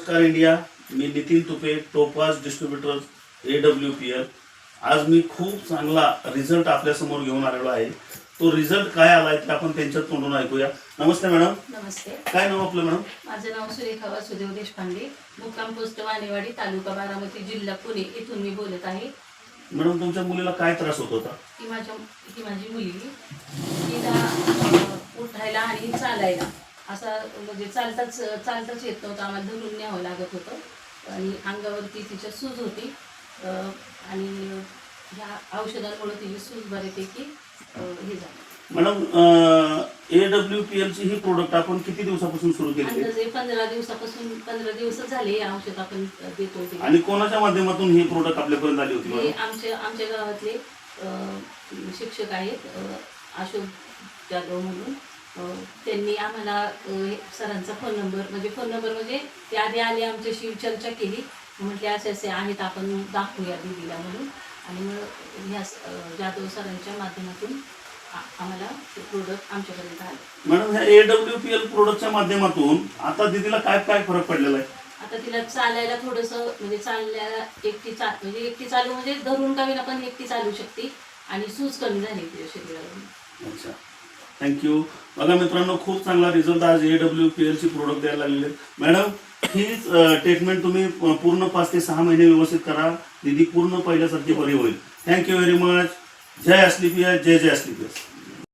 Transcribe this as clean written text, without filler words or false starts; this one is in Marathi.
नमस्कार इंडिया, मी Nitin Tupe, topaz distributors AWPL. आज मी खूप चांगला रिझल्ट आपल्यासमोर घेऊन आलेलो आहे. तो रिझल्ट काय आलाय ते आपण त्यांच्या तोंडून ऐकूया. नमस्ते मॅडम. नमस्ते. काय नाव आपलं मॅडम? माझं नाव सुरेखा वासुदेव देशपांडे, मुक्काम पोस्ट वाणेवाडी, तालुका बारामती, जिल्हा पुणे इथून मी बोलत आहे. मॅडम, तुमच्या मुलीला काय त्रास होत होता? ही माझी मुलगी, तिला उठायला आणि चालायला असा म्हणजे चालताच येत नव्हतं. आम्हाला धरून न्यावं लागत होतं आणि अंगावरती तिच्या सूज होती आणि ह्या औषधांमुळे तिची सूज बऱ्यापैकी हे झाली. मॅडम, AWPL ची ही प्रोडक्ट आपण किती दिवसापासून सुरू केली? अंदाजे 15 दिवस झाले हे औषध आपण देतोय. आणि कोणाच्या माध्यमातून ही प्रोडक्ट आपल्यापर्यंत आली होती? हे आमच्या गावातले शिक्षक आहेत, अशोक जाधव म्हणून. त्यांनी आम्हाला सरांचा फोन नंबर म्हणजे ते आधी आले, आमच्याशी चर्चा केली, म्हटले असे आहेत, आपण दाखवूया दीदीला म्हणून. आणि मग ह्या जाधव सरांच्या माध्यमातून आम्हाला प्रोडक्ट आमच्यापर्यंत आले. मॅडम, ह्या AWPL प्रोडक्टच्या माध्यमातून आता दीदीला काय काय फरक पडलेला आहे? आता तिला चालायला थोडंसं म्हणजे चालल्याला एकटी चालू म्हणजे धरून का विना पण एकटी चालू शकते आणि सूज कमी झाली तिच्या शरीरावर. अच्छा, थँक्यू. बघा मित्रांनो, खूप चांगला रिझल्ट आज AWPL ची प्रोडक्ट द्यायला लागलेले. मॅडम, हीच ट्रीटमेंट तुम्ही पूर्ण 5 ते 6 महिने व्यवस्थित करा, दीदी पूर्ण पहिल्यासारखी बरी होईल. Thank you very much. जय असलीपिया, जय जय असलीपिया.